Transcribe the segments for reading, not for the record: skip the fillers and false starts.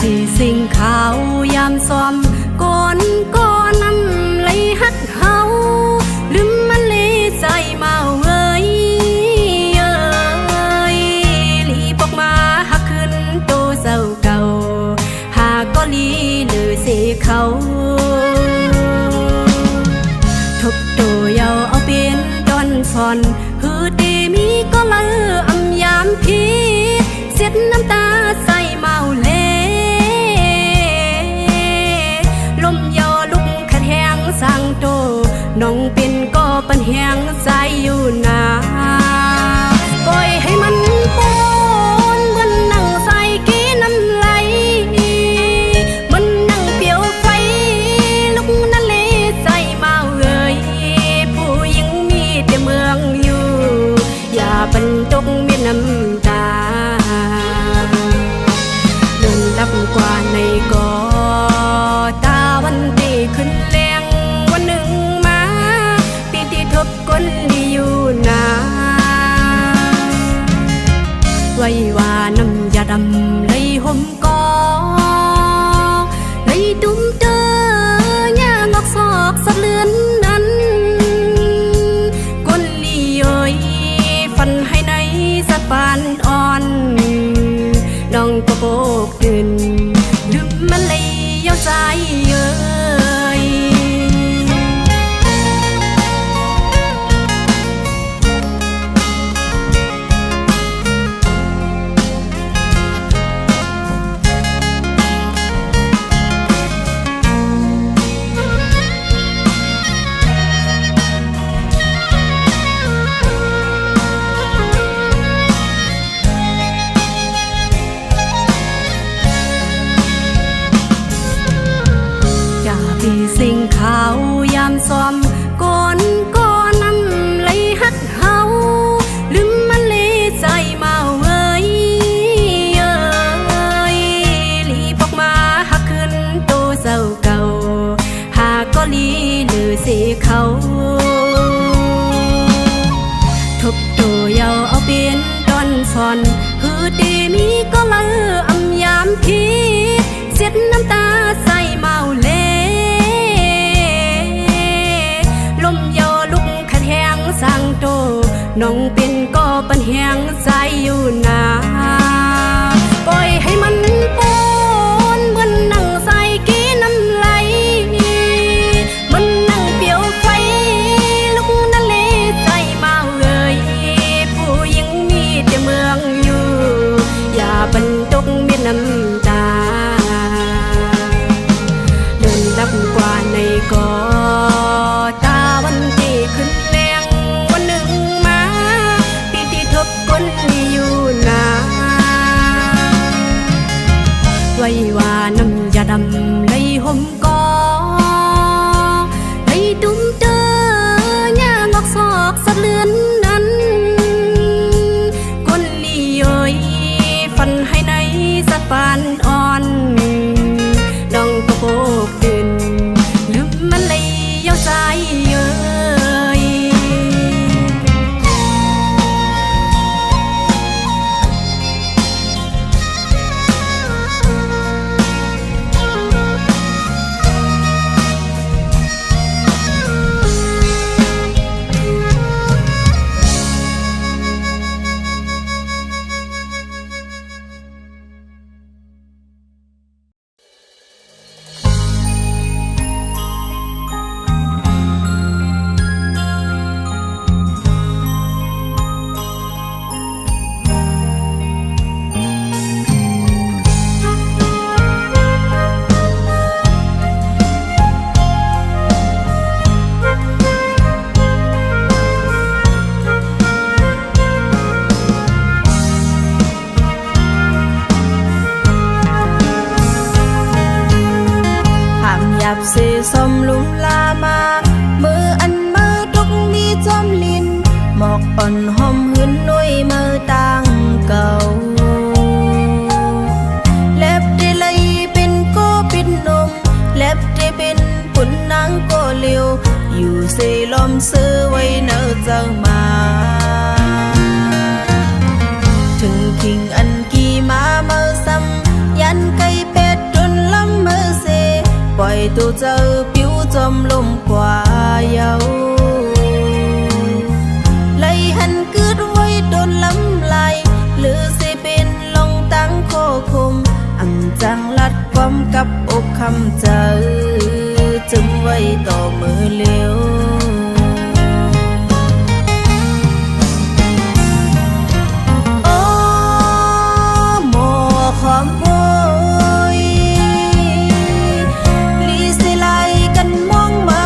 ที่สิ่งขาวยามซ้อมก่อนก็นำไหลฮัดเฮาลืมมันเลยใจมาเว้ยลีปอกมาหักขึ้นโตเศร้าเก่าหาก็ลีหรือเสเขาทบตัวยาวเอาเป็นตอนสอนฮือตีมีก็เลืออำยามพีเสียดน้ำตาใส่เมาเล่ลมยอลุกขัดแหงสั่งโตน้องเป็นก็ปันแหงใจอยู่นาปล่อยให้มันปนเหมือนนั่งใส่กี้น้ำไหลมันนั่งเปียวไฟลุกนั่นเลยใจเมาเอ่ยผู้หญิงมีแต่เมืองอยู่อย่าบรรจงมีน้ำตาเดินลับกว่าในกอตาวันที่ขึ้นแรงวันหนึ่งมาปีที่ทบก้นที่อยู่นาไว้ว่าน้ำยาดำเลยห่มกอเลยตุ้มเตอย่างอกซอกสะเลือนนั้นก้นลีเอ้ยฟันให้ในสะปานอ่อนน้องก็โบกตื่นลืมมันเลยเย้าใจเอ้ยที่สิ่งขาวยามซ้อมก่อนก็นำไหลฮัดเฮาลืมมันเลยใจมาเว้ยลีปอกมาหักขึ้นโตเศร้าเก่าหาก็ลีหรือเสเขาทบตัวยาวเอาเป็นตอนสอนฮือตีมีก็เลืออำยามพีเสียดน้ำตาใส่เมาเล่ลมยอลุกขัดแหงสั่งโตน้องเป็นก็ปันแหงใจอยู่นาปล่อยให้มันปนเหมือนนั่งใส่กี้น้ำไหลมันนั่งเปียวไฟลุกนั่นเลยใจมาเอ่ยผู้หญิงมีแต่เมืองอยู่อย่าบรรจงมีน้ำตาเดินลับกว่าในกอตาวันที่ขึ้นแรงวันหนึ่งมาปีที่ทบก้นที่อยู่นาไว้ว่าน้ำยาดำเลยห่มกอเลยตุ้มเตอย่างอกซอกสะเลือนนั้นก้นลีเอ้ยฟันให้ในสะปานอ่อนน้องก็โบกตื่นลืมมันเลยเย้าใจเอ้ยเสสมลุมลามามืออันมือทุกมีจอมลินหมอกอ่อนหอมหืนนุ่ยมือต่างเก่าเล็บได้เลยเป็นก็เป็นนมเล็บได้เป็นปุ่นนางก็เลียวอยู่เสลมซื้อไว้เนื้อจังมาถึงคิงอันกี่มาเมื่อซ้ำยันไก่เป็ด ตัวเจอผิวจมลมกว่าเยาไลหันกึดไว้โดนลำไหลหรือสิเป็นลงตั้งโคคมอำจังลัดความกับอกคำเจอจึงไว้ต่อมือเลี้ยวความโวยลีสิไลกันมองมา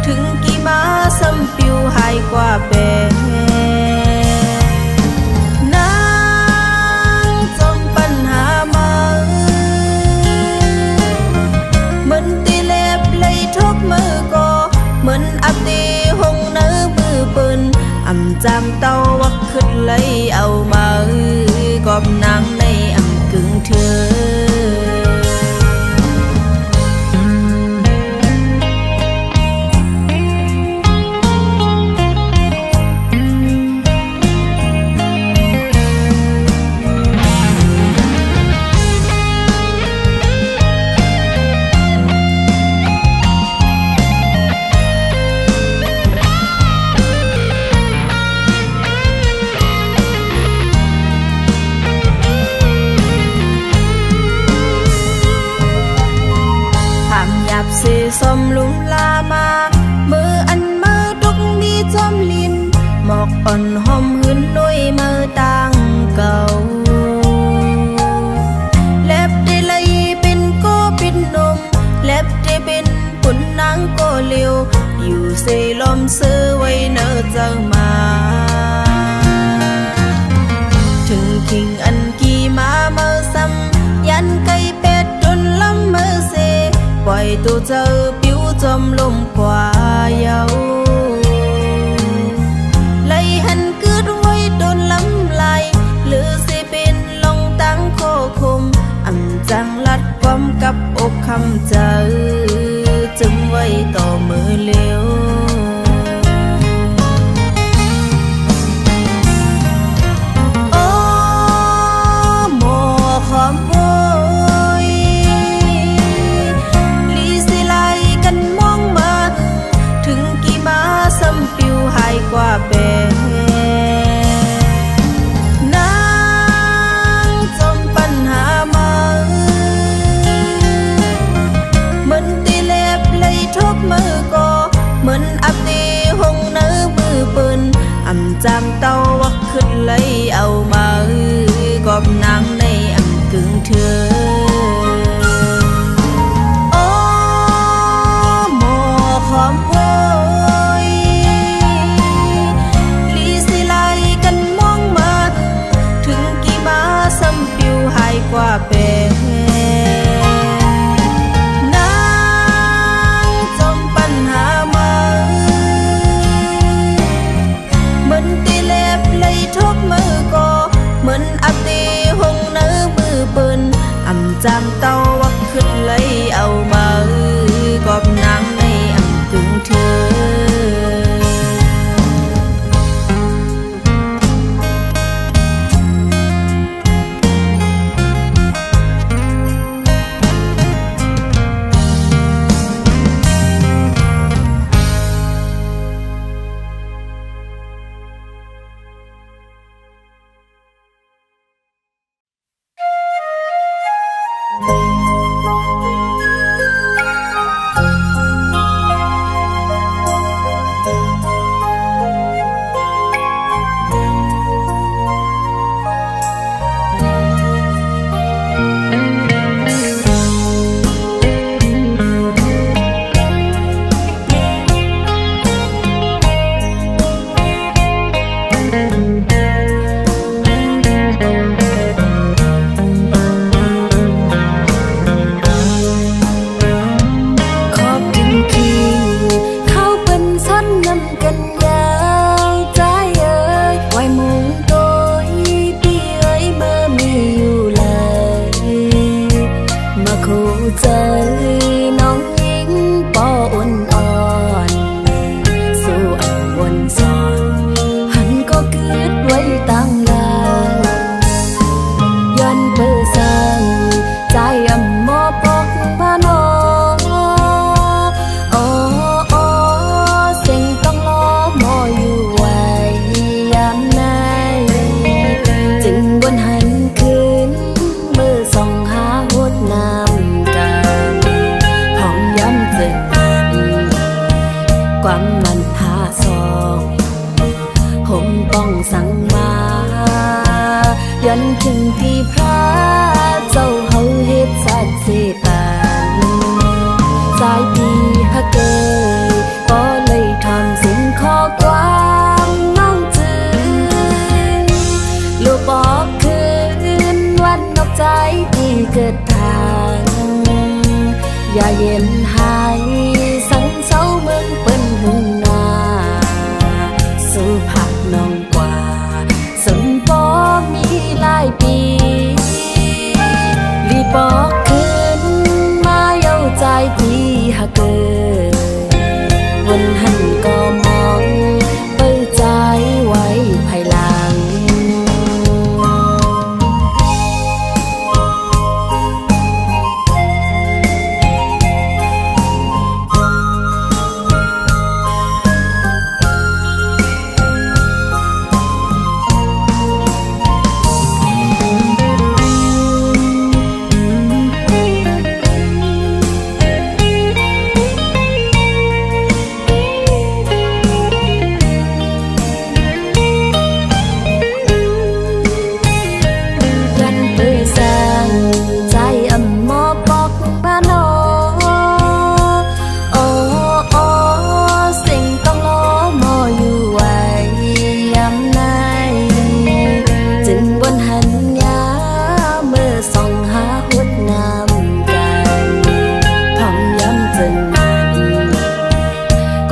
ถึงกี่มาซ้ำปิวหายกว่าแบนางจมปัญหามาเหมือนตีเล็บเลยทบมือก็เหมือนอับตีหงเนื้อมือปืนอำจำเต้าวักขึ้นเลยเอามากอบนางในกึ่งเธอเสสมลุมลามามืออันมือทุกมีจอมลินหมอกอ่อนหอมหืนด้วยมือต่างเก่าเล็บได้เลยเป็นก็เป็นนมเล็บได้เป็นปุ่นนางก็เลียวอยู่เสลมซื้อไว้เนอเจ้ามาถึงคิงอันกี่มาเมื่อซ้ำยันไก่เป็ดจนลำมือเสปล่อยตัวเจอผิวจมลมกว่าเยาไลหันกึดไว้โดนลำไหลหรือสิเป็นลงตั้งโคคมอำจังลัดความกับอกคำเจอจึงไว้ต่อมือเลี้ยวความโวยลีสิไลกันมองมาถึงกี่มาซ้ำปิวหายกว่าแบนางจมปัญหามาเหมือนตีเล็บเลยทบมือก็เหมือนอับตีหงเนื้อมือปืนอำจำเต้าวักขึ้นเลยเอามากอบนางในกึ่งเธอโอ้หมอความโวยลีสิไลกันมองมาถึงกี่มาซ้ำปิวหายกว่าแบนางจมปัญหามาเหมือนตีเล็บเลยทบมือก็เหมือนอับตีหงเนื้อมือปืนอำจำเต้าวักขึ้นเลยเอามากอบนางในกึ่งเธอ ยันถึงที่พระเจ้าเฮาเฮ็ดสักเสปานสายปีพะเกยก็เลยทำสิ่งข้อกว้างน้องจือลูกบอกคืนวันนอกใจที่เกิดทางอย่าเย็นหายสังเศร้าเมืองเปิ้นหึงนาสู่ผักน้องกว่าสนปอมีหลายปีรีบอกคืนมาเย้าใจที่หากเกิดวันหันก็มองเปิดใจไว้ภายหลัง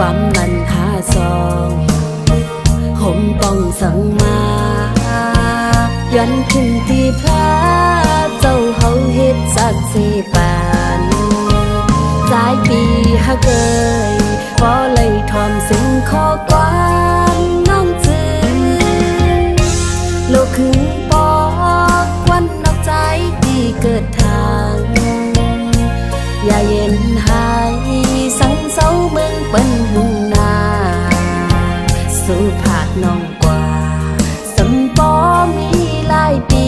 ความมันหาซองผมต้องสั่งมายันถึงที่พระเจ้าเฮาเฮ็ดสักสิปานหลายปีหาเกยบ่เลยทอมสิ่งข้อกว้างน้องจือโลกคึงปอกวันนอกใจที่เกิดทางอย่าเย็นหายสังเศร้าเมืองเปิ้นหึงนาสู่ผาดน้องกว่าสำปอมีหลายปี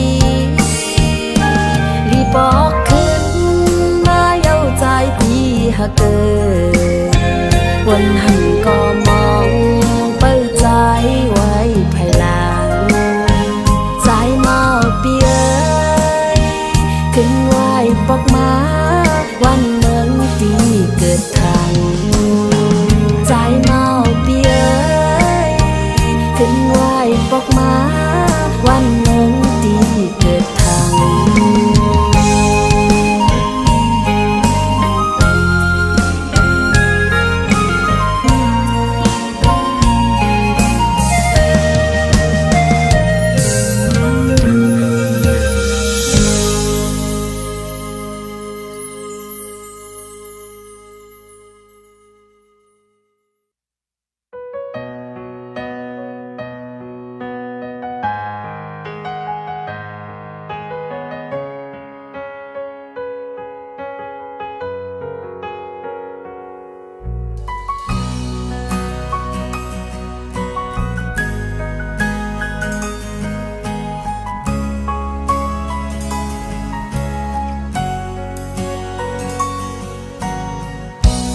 รีบอกคืนมาเย้าใจที่หากเกิดวันหันก็มองเปิดใจไว้ภายหลังใจเมาเปียขึ้นไหวปอกมาวันเมืองที่เกิดทางใจเมาเปียขึ้นไหวปอกมาวันเมืองที่เกิดทาง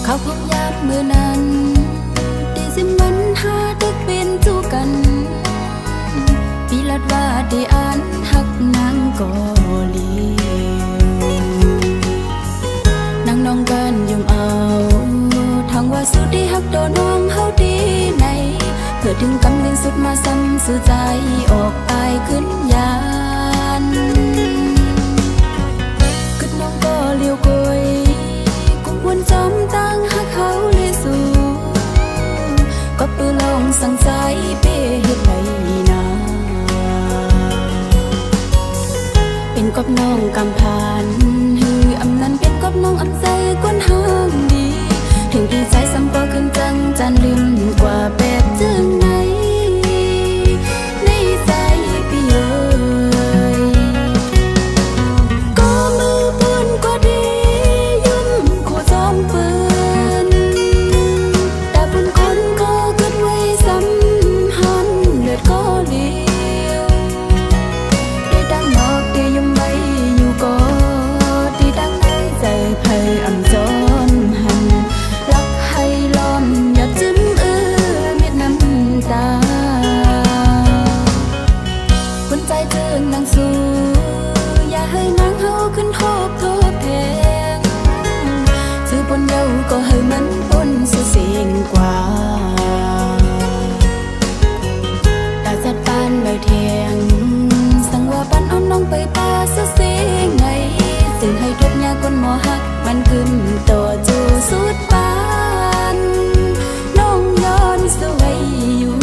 เขาพบยามเมื่อนั้นตีสิมันหาตึกเป็นจูกันปีลัดว่าได้อ่านหักนางก็ลีนางน้องกันยมเอาทางว่าสุดที่หักโดนน้องเฮาดีในเพื่อถึงกำเนิดสุดมาซ้ำสื่อใจออกอายขึ้นยานขึ้นน้องก็เลี้ยวกยวนจอมตั้งหักเขาเลยสู่ก็ปืนลงสั่งใจเป้เฮ็ดไรนาเป็นกบน้องกำพานฮืออำนั้นเป็นกบน้องอำใจก้นห้างดีถึงดีใจซ้ำก็ขึ้นจังจันลืมกว่าแบบจึงไหนในใจพี่เอ๋ยก็มือปืนก็ดีปืนแต่บุญคนก็เกิดไว้สัมพันธ์เลือดก็เลี้ยวได้ดังนอกได้ยมไว้อยู่ก็ดีดังใจใจภัยอ่ำจนหันรักให้ ำลังสู้อย่าให้นางเฮาขึ้นทบแทงซื้อปนเดาก็ให้มันปนสุเสียงกว่าตาจัดปานใบเทียงสั่งว่าปันเอาน้องไปป่าสุเสียงไงซึ่งให้ทุกยาคนหมอหักมันขึ้นต่อจูสุดปานน้องย้อนสวยอยู่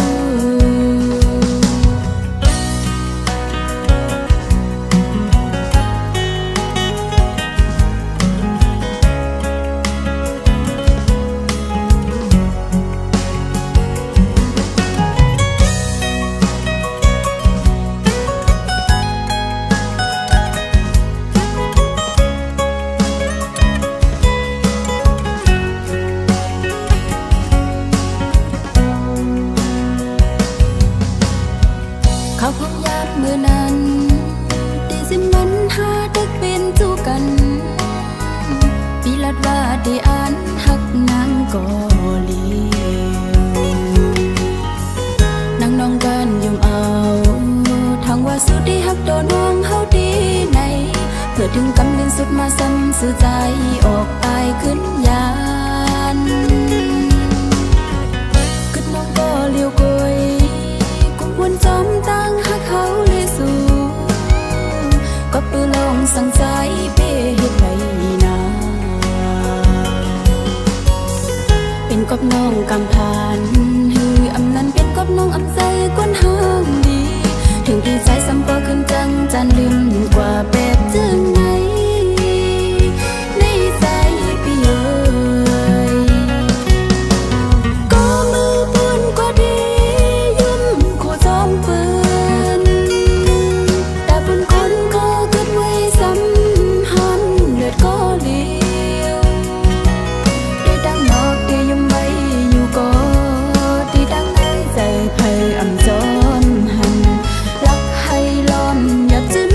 เขาพบยามเมื่อนั้นตีสิมันหาดึกเป็นจูกันปีลัดว่าได้อ่านหักนางก็เลียวนางน้องกันยงเอาทางว่าสุดที่หักโดนน้องเฮาดีในเพื่อถึงกำเนิดสุดมาซ้ำสื่อใจออกไปขึ้นยานกึดน้องก็เลี้ยวกยวนจอมตั้งหักเขาเลยสู่ก็ปือลองสั่งใจเป้เฮ็ดไรนาเป็นกบน้องกำพานฮืออำนั้นเป็นกบน้องอำใจกวนห้างดีถึงดีใจซ้ำก็ขึ้นจังจันลืมกว่าแบบจึงไหนในใจพี่เอ๋ยก็มือปืนก็ดีจอมปืนแต่บนคนก็เกิดไว้สัมพันธ์เลือดก็เลี้ยวได้ดังนอกที่ยังไม่อยู่ก็ที่ดังในใจภัยอ่ำจอมหันรักให้ล้อมอย่าจิ้ม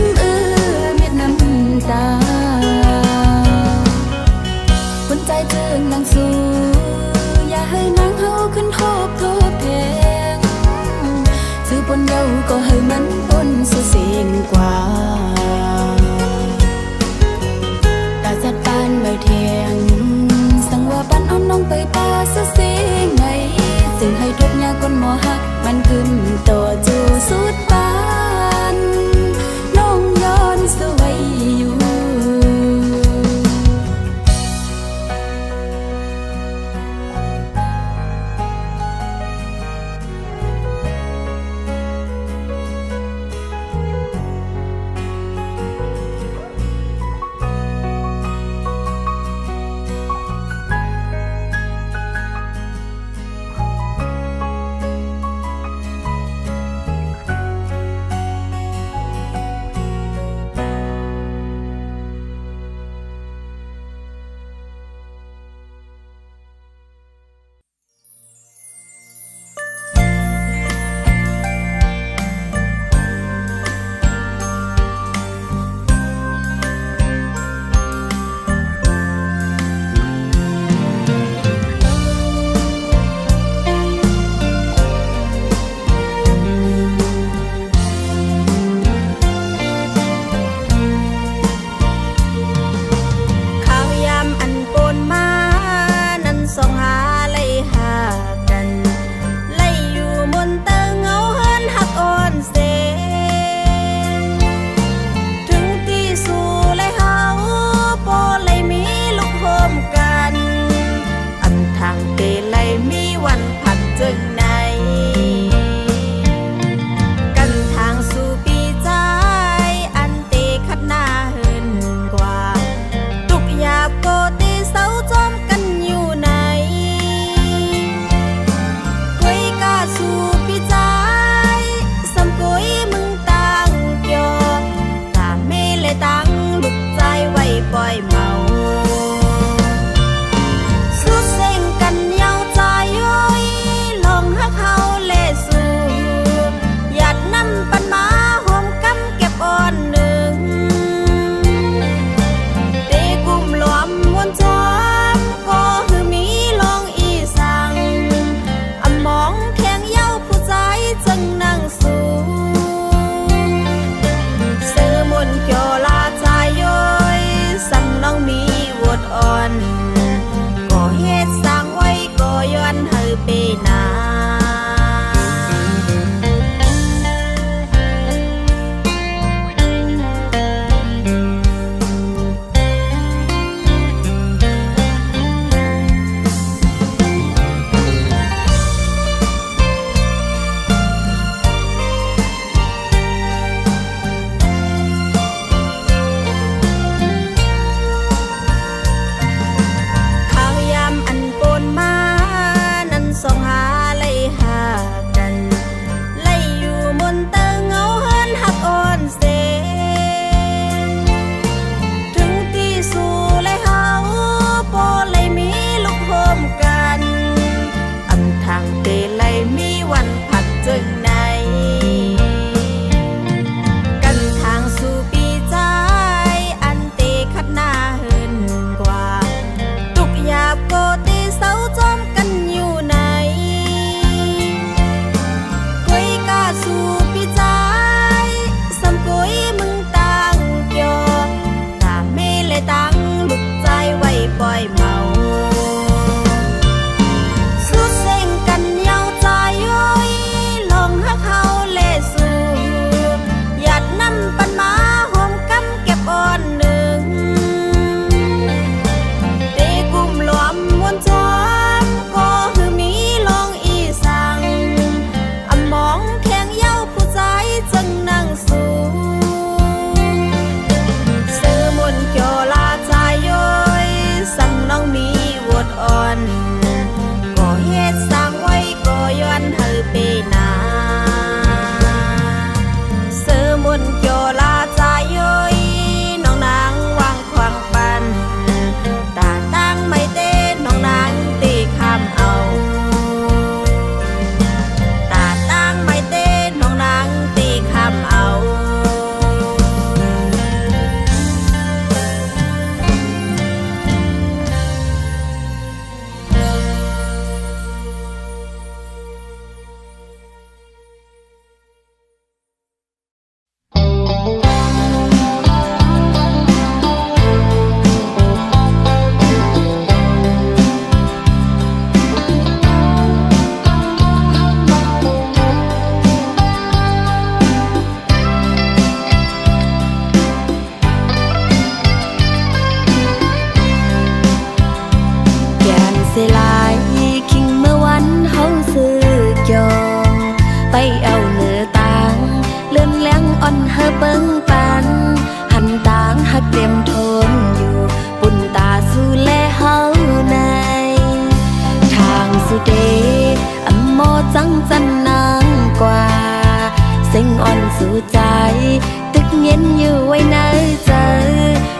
อเบิ่งปันหันต่างหักเต็มทนอยู่ปุ่นตาสู่แลเฮาในทางสุเดอำโมจังจันนางกว่าเส้งอ่อนสู่ใจตึกเย็นอยู่ไว้ในใจ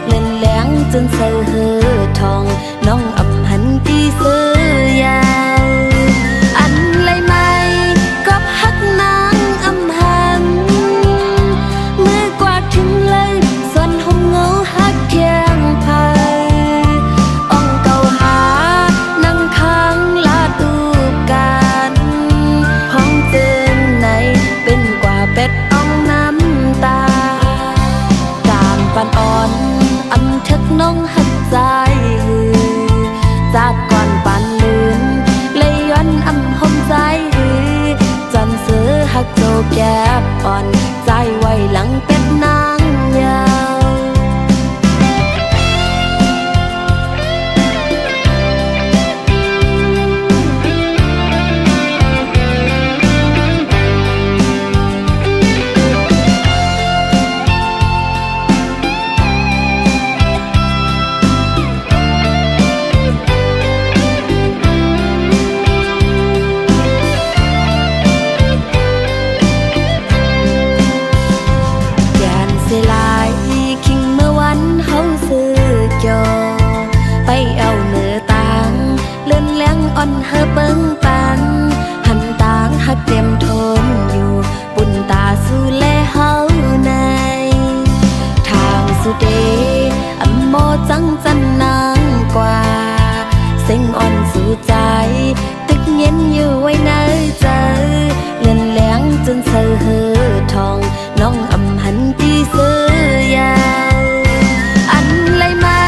เล่นแหลงจนเสือเหือทองน้องอำหันตีเสือยาวอันไรไม่ก็ฮักนางอำหันมือกวาดถึงเลยส่วนห่มเงาฮักเทียงพายอ่องเก่าหานั่งค้างลาดูกันห้องเตือนในเป็นกว่าเป็ดอ่องน้ำตาการปันอ่อนอำทึกน้องหักใจจากก่อนปันลืนเลยย้อนอำหอมใจจนเสือหักโจแก็บอ่อนใจไว้หลังเป็ดนางยาวอ่อนเฮอเบิ่งปันหันต่างหักเต็มทนอยู่ปุ่นตาสู่แลเฮาในทางสุเดอำโมจังจันนางกว่าเส้งอ่อนสู่ใจตึกเย็นอยู่ไว้ในใจเล่นแหลงจนเสือเหือทองน้องอำหันตีเสือยาวอันไรไม่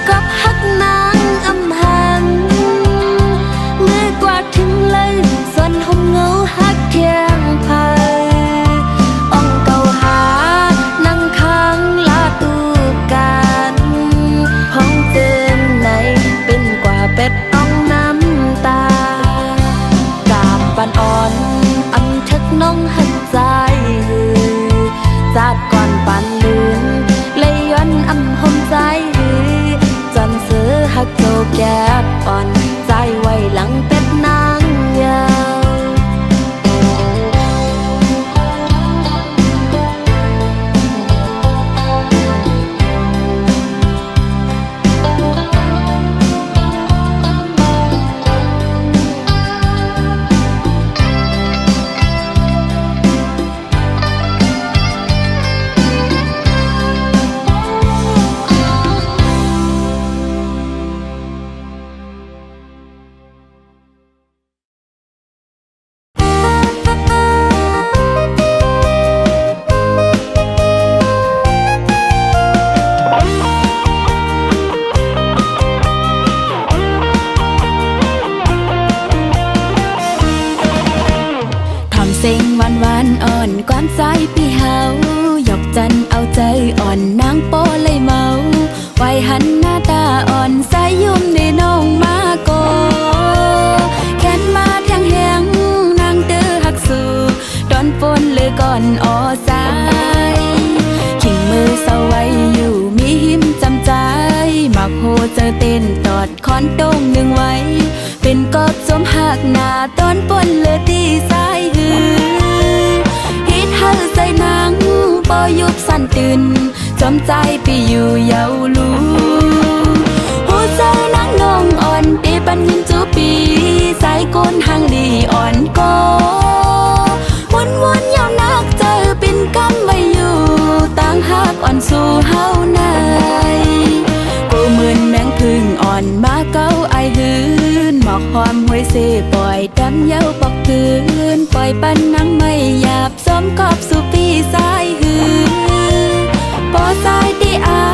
ก็ฮักนางอำหันถึงเลยส่วนห่มเงาฮักเทียงพายอ่องเก่าหานั่งค้างลาดูกันห้องเตือนในเป็นกว่าเป็ดอ่องน้ำตากามปันอ่อนอำทึกน้องหักใจจากก่อนปันลืนเลยย้อนอำหอมใจจนเสือหักโจแก็บอ่อนใจไว้หลังเป็ดนางยาววันอ่อนก่อนใจพี่เฮาหยอกจันเอาใจอ่อนนางโปเลยเมาไว้หันหน้าตาอ่อนใสยุ่มในน้องมาโกแขนมาแทงแหงนางเด้อหักสู่ดอนปนเลยก่อนอ่อสายขิงมือเศร้าไว้อยู่มีหิมจำใจมักโหเจอเต้นตอดคอนโต้งหนึ่งไว้เป็นกอบสมหักหน้าตอนปนเลยตีสายหือเฮาใส่นางปอยุบสั่นตื่นจอมใจไปอยู่เยาลูหัวใจนางน้องอ่อนปีปันยินจูปีสายก้นหางดีอ่อนก็วนยามนักเจอเป็นกำไว้อยู่ต่างหากอ่อนสู่เฮาในกูเหมือนแมงพึ่งอ่อนมาเก้าไอหืนหมอกความห้วยเสปล่อยดำเย้าปอกคืนปล่อยปันนังไม่หยาบซ้อมกอบสู่ปีสายหืนปอสายที่อ่า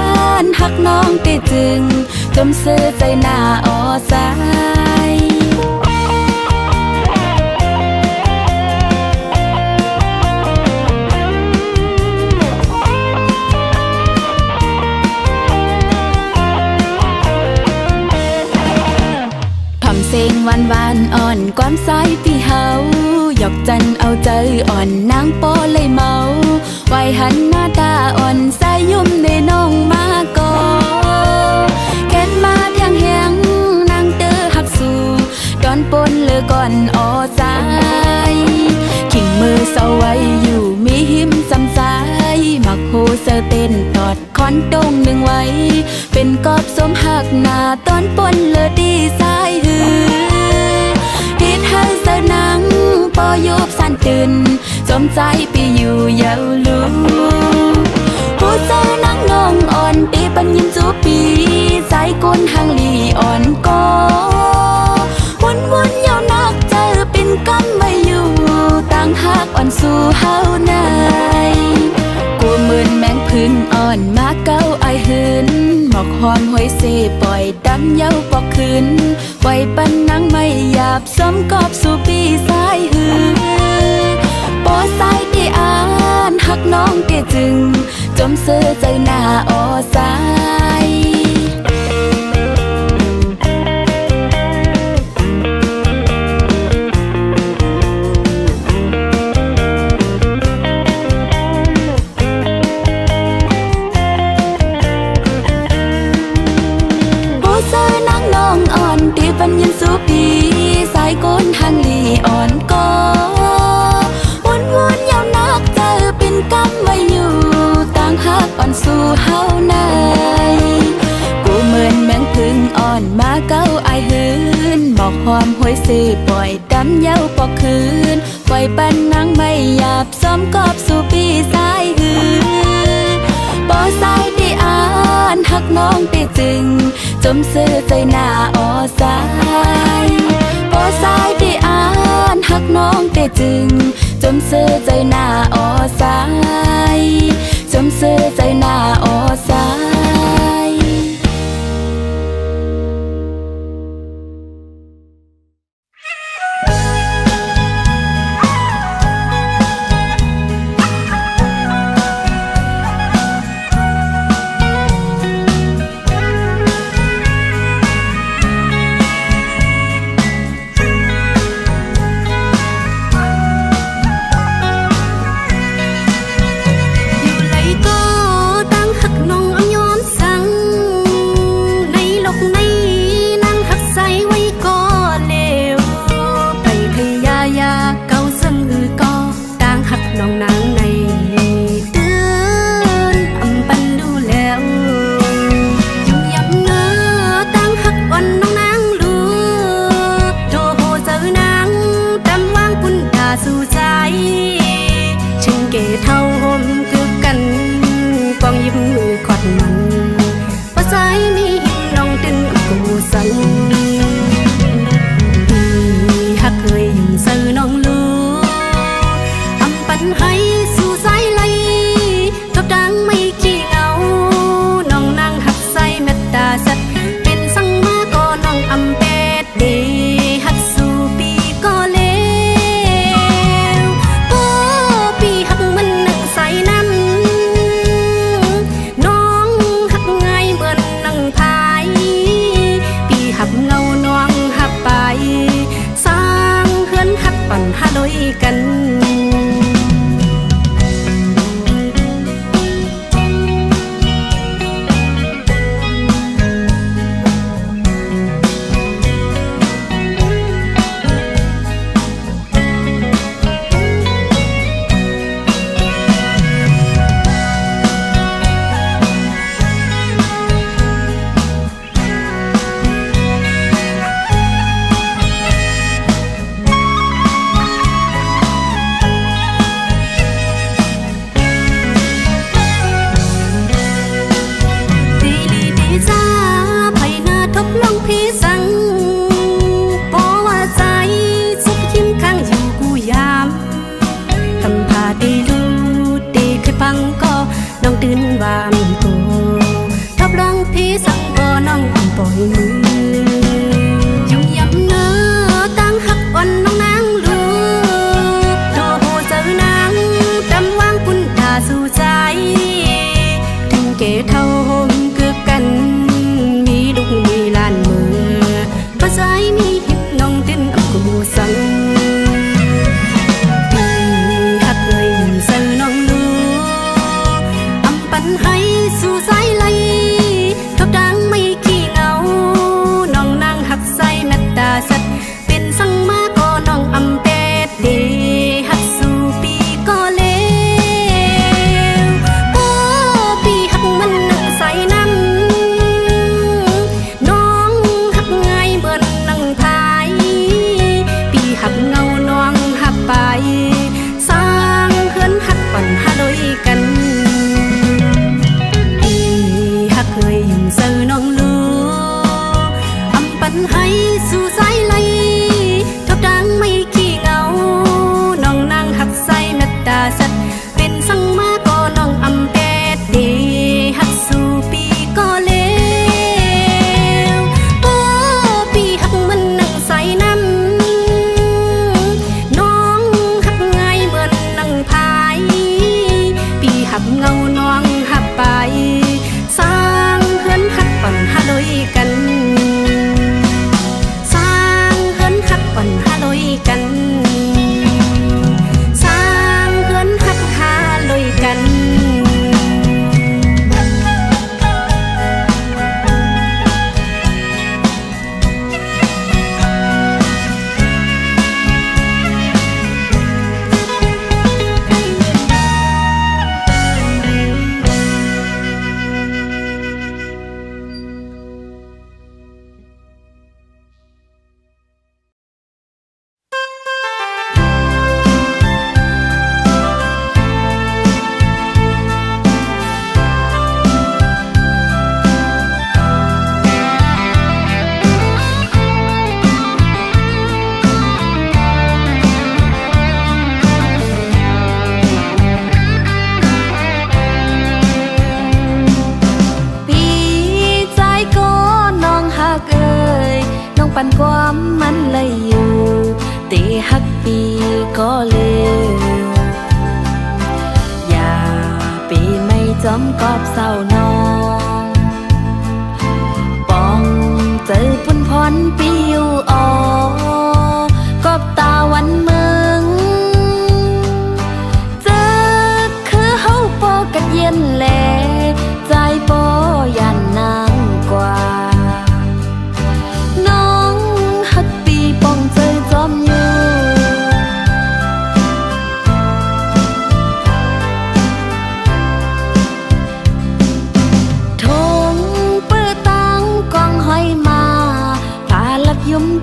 นหักน้องติจึงจมเสื้อใจหน้าอ่อสาย เสียงหวานหวานอ่อนก้อนสายพี่เฮาหยอกจันเอาใจอ่อนนางโปเลยเมาไ ไว้หันหน้าตาอ่อนใสยุ่มในน้องมาก่อแค่นมาเพียงแหงนางเตอหักสู่ดอนปนเลอก่อนอใจขิงมือเศร้าไว้อยู่มีหิมซ้ำสายมักโฮเซอร์เต้นตอดคอนตรงหนึ่งไว้เป็นกอบสมหักหน้าตอนปนเลอดีสายหือฮิตให้เสนังปอยุบสันตื่นจมใจไปอยู่ยาวลูผู้เจอนังงงอ่อนตีปัญญิมจูปีใจก้นหางลีอ่อนก็วนยาวนักเจอเป็นกำไม่อยู่ต่างหากอ่อนสู่เฮาในกูเหมือนแมงพื้นอ่อนมาเก้าไอหืนหมอกหอนห้อยเสปล่อยดำเย้าปอกคืนไว้ปันนังไม่หยาบสมกอบสู่ปีสายหือปอสายที่อ่านหักน้องเกจึงจมเสือใจหน้าออสายตีปัญญินสู่ปีสายก้นหางลีอ่อนก็วนยาวนักเจอเป็นกำไว้อยู่ต่างหากอ่อนสู่เฮาในกูเหมือนแมงพึ่งอ่อนมาเก้าไอหืนบอกหอมห้อยเสปล่อยดำเย้าปอกคืนปล่อยปันนังไม่หยาบซ้อมกอบสู่ปีสายหืนปอสายที่อ่านหักน้องตีจึงจมเสือใจหน้าออสายปอสายที่อ่านหักน้องแต่จึงจมเสือใจหน้าออสายจมเสือใจหน้าออสาย นให้สู่สายไหลทบดังไม่ขี้เหงาน้องนางหักใส่เมตตาสัตว์เป็นสังมาก็น้องอำเป็ดเดหักสู่ปีก็เลวโอ้ปีหักมันนั่งใส่นั้นน้องหักไงเหมือนนั่งพายปีหักเงาน้องหักไปสร้างเฮือนหักปัญหาโดยกันปีหักเคยยุ่งเสือน้องลูอำปันให้สู่สายไหลทบดังไม่ขี้เหงาน้องนางหักใส่เมตตาสัตว์เป็นสังมาก็น้องอำเป็ดเดหักสู่ปีก็เลวโอ้ปีหักมันนั่งใส่นั้นน้องหักไงเหมือนนั่งพายปีหักเงาน้องหักไปสร้างเฮือนหักปัญหาโดยกันสร้างเฮือนหักปัญหาโดยกันสร้างเฮือนหักหาโดยกัน ปันความมันเลยอยู่ตีฮักปีก็เลวอย่าปีไม่จอมกอบเศร้านองปองเจอปุ่นพรปีอยู่ออกอบตาวันเมืองเจอคือเฮาปอกัดเย็นแลใจปอยันนางกว่า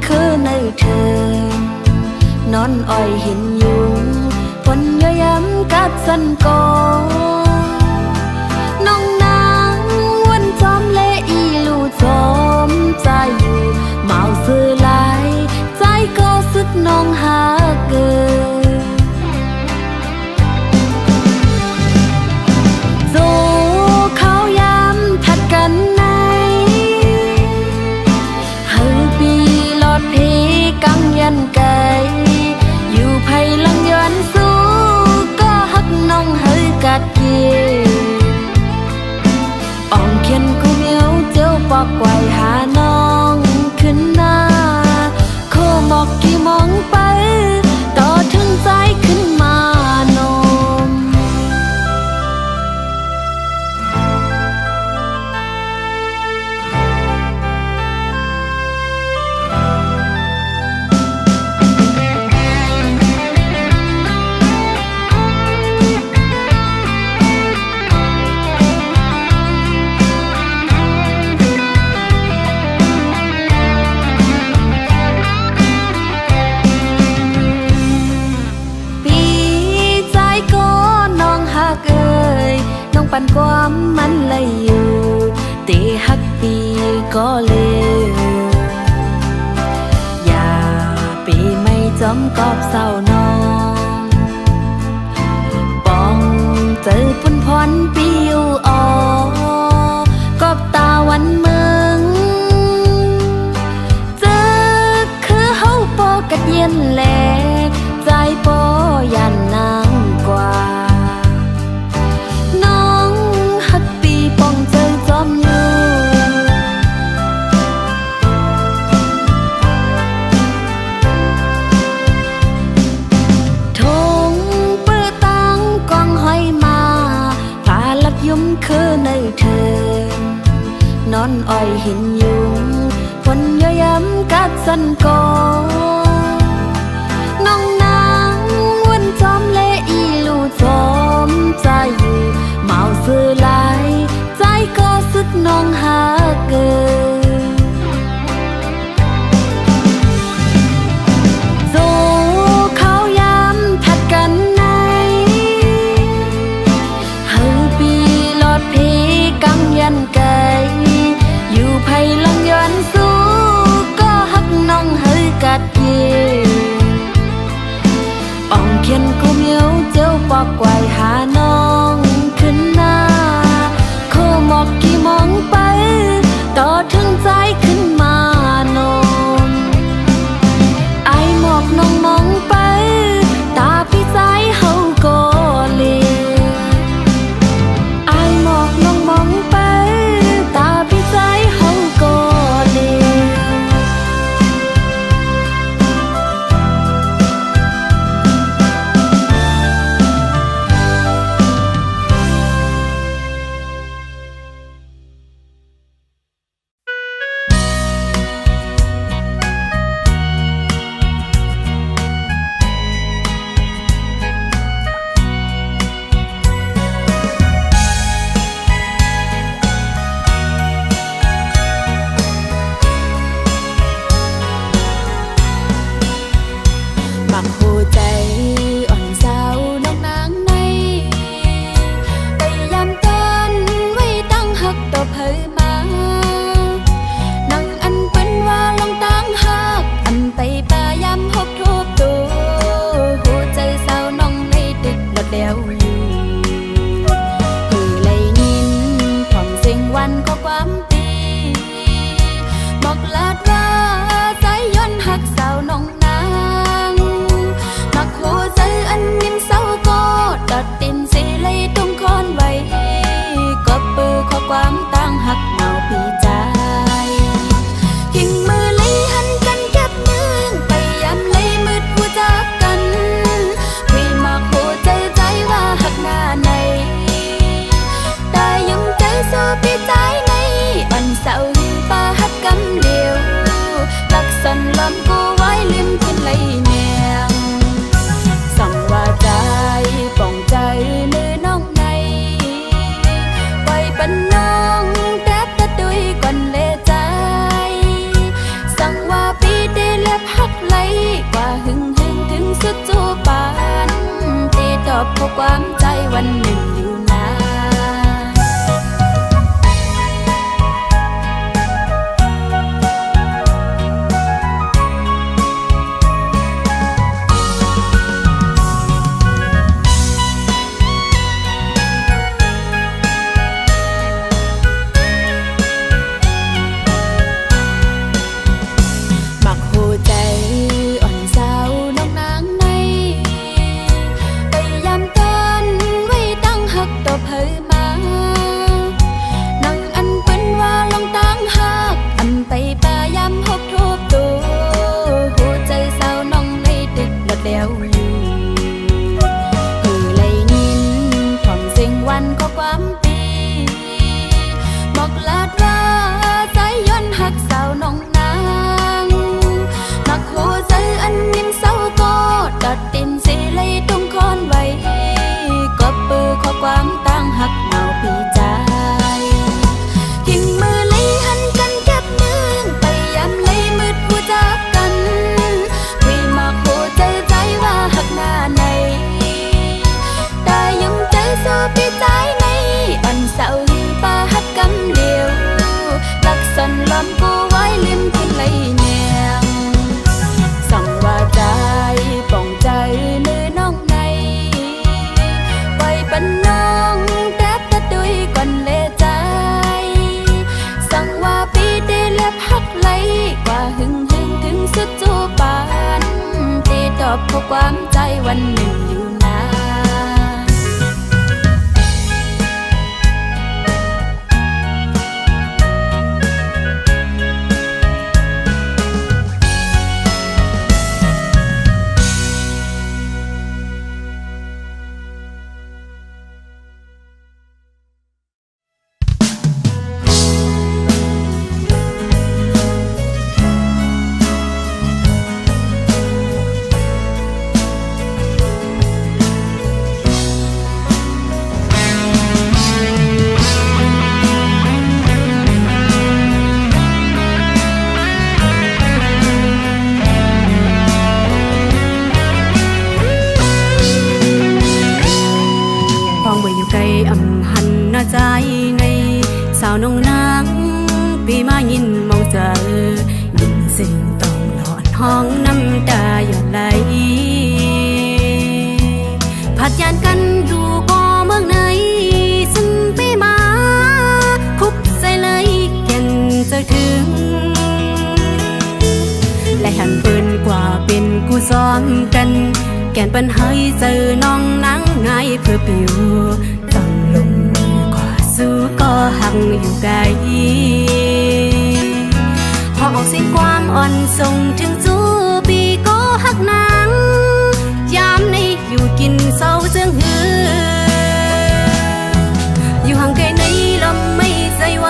คือในเธอนอนอ้อยเห็นยุงฝนเยอะย้ำกัดสันกอน้องนางวันจอมเละอีลูจอมใจอยู่เมาซื้อหลายใจก็สุดน้องหาเกินโซเขาย้ำทัดกันในกังยันไกอยู่ไผ่ลังย้อนสู้ก็ฮักน้องเฮยกัดเกียอ่องเขียนกูเหมียวเจ้าปอกไว้หาน้องขึ้นหน้าโคหมอกกี่มองไปต่อถึงใจขึ้นมานมปันความมันเลยอยู่ตีฮักปีก็เลวอย่าปีไม่จอมกอบเศร้านองปองเจอปุ่นพรปีอยู่ออกอบตาวันเมืองเจอคือเฮาปอกัดเย็นแลใจปอยันนางกว่า ในเธอนอนอ้อยเห็นยุงฝนเยอะย้ำกัดสันกอน้องนางวันจอมเละอีลูจอมใจอยู่เมาซื้อหลายใจก็สุดน้องหาเกินโซเขายามทัดกันในเฮาปีลอดเพกังยันไกอยู่ไผลังย้อนสู้ก็ฮักน้องเฮยกัดเย่อ่องเขียนกูเมียวเจ้าปอกไว้หาน้องขึ้นหน้าโคหมอกกี่มองไปต่อถึงใจขึ้นมานมไอหมอกน้องมองไปตาพี่ใจเฮาก็เลยไอหมอกน้องมองไปตาพี่ใจเฮาก็เลยมักหัวใจอ่อนสาวน้องนางในไปยามกันไว้ตั้งหักต่อเผยมานั่งอันเป็นว่าลองตั้งหักอันไปป่ายามพบทุบตัวหัวใจสาวน้องในดึกหลดแล้วอยู่เลยยินความเสียงวันก็ความตีบอกลาดว่าใจย้อนหักสาวน้องนางมักหัวใจอันนิ่มเศร้าก็ตัดตินสีเลยต้องคอนไว้ก็ปือข้อความตั้งหักเมาปีใจกิ่งมือเลยหันกันแคบนึงไปยามเลยมืดหัวจักกันคุยมักหัวใจใจว่าหักหน้าในแต่ยังใจสู้ปีใจในอันเศร้าหิงป่าหักกำเดียวลักสันลำกูไว้ลืมกินเลยเนียงสั่งว่าใจป่องใจเนื้อน้องในปล่อยปันน้องแต่ตะดุยก่อนเลใจสั่งว่าปีเดเล็บหักไหลกว่าหึงถึงสุดจูปานตีตอบข้อความใจวันหนึ่งอยู่นานมักหัวใจอ่อนสาวน้องนางในไปยามกันไว้ตั้งหักต่อเผยมานั่งอันเป็นว่าลองตั้งหักอันไปป่ายามพบทุบตัวหัวใจสาวน้องในดึกหลดแล้วอยู่เลยยินความเสียงวันก็ความปีบอกลาดว่าใจย้อนหักสาวน้องนางมักหัวใจอันนิ่มเศร้าก็ตัดตินสีเลยต้องคอนไว้ก็ปือข้อความตั้งหักเมาปีใจกิ่งมือเลยหันกันแคบนึงไปยามเลยมืดหัวจักกันคุยมักหัวใจใจว่าหักหน้าในแต่ยังใจสู้ปีใจในอันเศร้าหิงป่าหักกำเดียวลักสันลำกูไว้ลืมกินเลยเนียงสั่งว่าใจป่องใจเนื้อน้องในปล่อยปันน้องแต่ตะดุยก่อนเลใจสั่งว่าปีเดเล็บหักไหลกว่าหึงถึงสุดจูปานตีตอบข้อความใจวันหนึ่งอยู่นาน าวน้องนางปีมายินมองเจอยินเสียงต้องหลอดห้องน้ำตาหยดไหลผัดยานกันอยู่บ่เมืองไหนซึ่งปีมาคุบใส่เลยแก่นจะถึงและหันปืนกว่าเป็นกูซ้อมกันแก่นปัญหาเจอน้องนั่งไงเพื่อปิวต้องลงมือกว่าสู้ก็หักอยู่ไกลพอออกเสียงความอ่อนส่งถึงจูปีก็หักนางยามในอยู่กินเศร้าเจืองหืออยู่ห่างไกลในลำไม่ใจไหว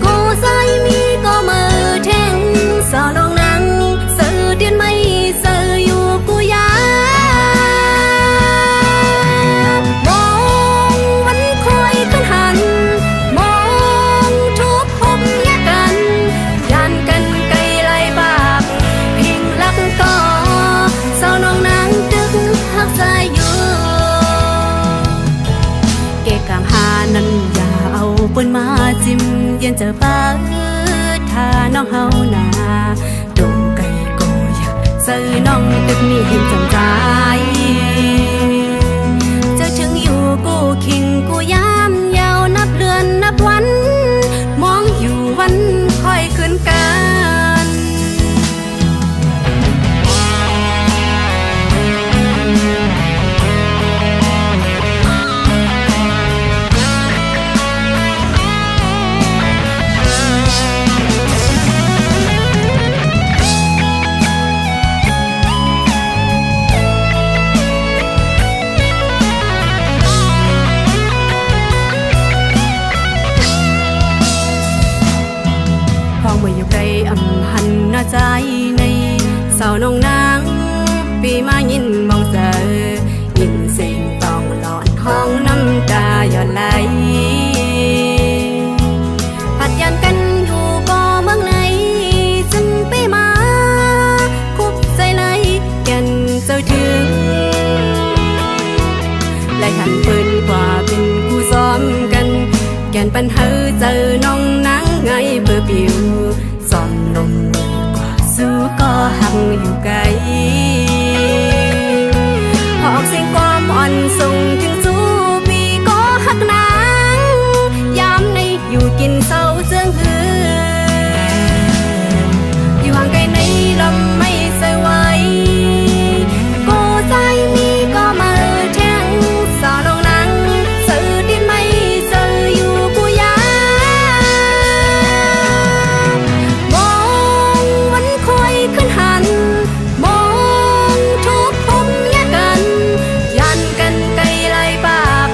ก็ใจมีก็มือแทงสาวน้องนางเสือเดียนไม่เสืออยู่กูยามองวันคอยขึ้นหันมองทุกพบแยกกันยานกันไกลไล่บากเพียงรักก็สาวน้องนางดึกหักใจอยู่เกะกางหานั้นอย่าเอาปืนมาจิ้มเย็นเจอป้าถ้าน้องเฮาหนาดงไก่ก็อยากซื้อน้องตึกนี้เห็นจำใจจะถึงอยู่กูคิงกูยามยาวนับเดือนนับวันมองอยู่วันค่อยขึ้นกัน ใจในสาวน้องนางปีมายินมองเจอยินเสียงต้องหลอนห้องน้ำตาหยดไหลผัดยันกันอยู่บ่เมืองไหนจึงปีมาคุบใจไหลแก่นเจ้าถึงและหันปืนกว่าเป็นกูซ้อมกันแก่นปัญหาเจอน้องนางไงเบื่อปิวซ้อมลมสู้ก็หักอยู่ไกลออกเสียงความอ่อนส่งถึงสู้ปีก็หักนางยามในอยู่กินเศร้าเจืองหืออยู่ห่างไกลในลำไม่ใส่ไหวก็ใจมีก็มาแทงสาวลงนังสื่อดินไม่สื่ออยู่กูยามองวันคอยขึ้นหันมองทุกพบแยกกันยันกันไกลไล่ปาก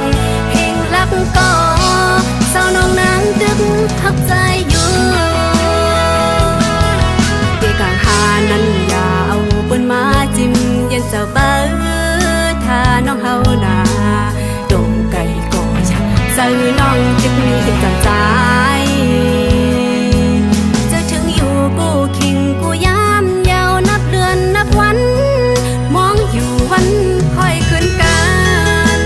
เพลงรักก็สาวน้องนางดึกหักใจอยู่เกะกางหานั้นอย่าเอาปืนมาจิ้มยันเจ้าเบิดถ้าน้องเฮาหนาดงไก่ก็อยากซื้อน้องจึกมีเห็นจังใจจะถึงอยู่กูคิงกูยามยาวนับเดือนนับวันมองอยู่วันค่อยขึ้นกัน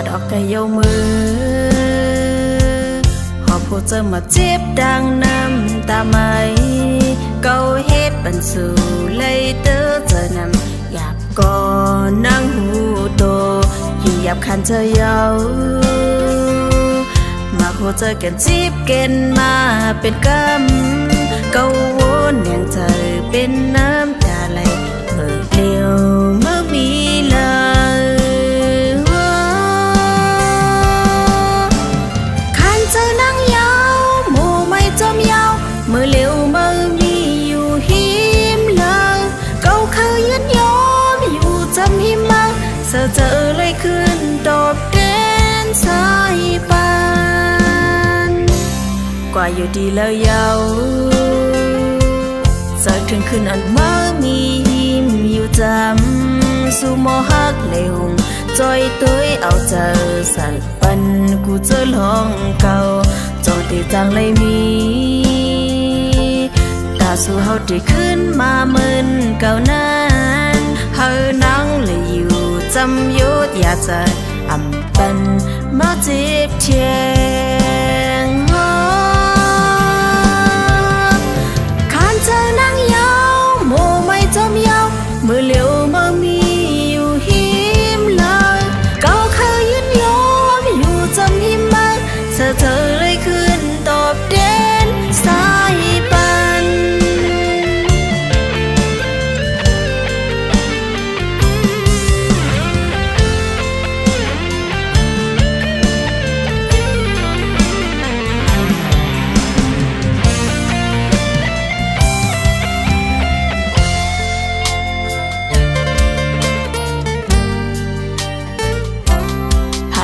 ดอกไก่โยมือหอบผู้เจอมาเจ็บดังน้ำตาไหมเกาเฮ็ดบันสู่เลยเตอเจอนำอยากก่อนั่งหูโตหิ ยับคันเธอยาวมาโคเจอกันจีบกันมาเป็นกำเกาวนอย่างเธอเป็นน้ำตาไหลเมื่อเดียวเมื่อมีเลยคันเธอนั่งยาวโมไม่จมยาวเมื่อเลี้ยวเมื่อมีอยู่หิมเลยเกาเคยยืนยอมอยู่จำหิมมาเสือเจอเลยขึ้นตอบเด่นสายปานกว่าอยู่ดีแล้วยาวสักถึงคืนอันเมื่อมีหิมอยู่จำสู่มอฮักเลยหงจอยตัวเอาเจอสักปันกูเจอลองเก่าจอดได้จังเลยมีตาสู่เฮาได้ขึ้นมาเหมือนเก่านั้นเฮานั่งเลยอยู่จำยุดอยากจะอำปันมาจีบเทียงคันเธอนั่งยาวโมไม่จมยาวเมื่อเลี้ยวเมื่อมีอยู่หิมเลยเก่าเคยยืนยอมอยู่จำหิมมาเธอเลยขึ้นตอบเด่นสายปัน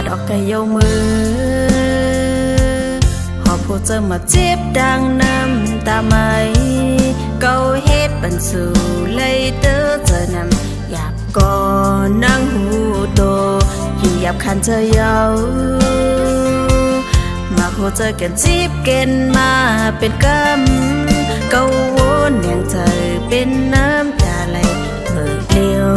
ดอกกะโยมือหอบผู้เจอมาเจ็บดังน้ำตาไหมเกาเฮ็ดบันสู่เลยเด้อเจอนำหยาบก่อนนั่งหูโตอยู่หยาบคันเธอยาวมาโคเจอกันจีบกันมาเป็นกำเกาวนอย่างเธอเป็นน้ำตาไหลเมื่อเลี้ยว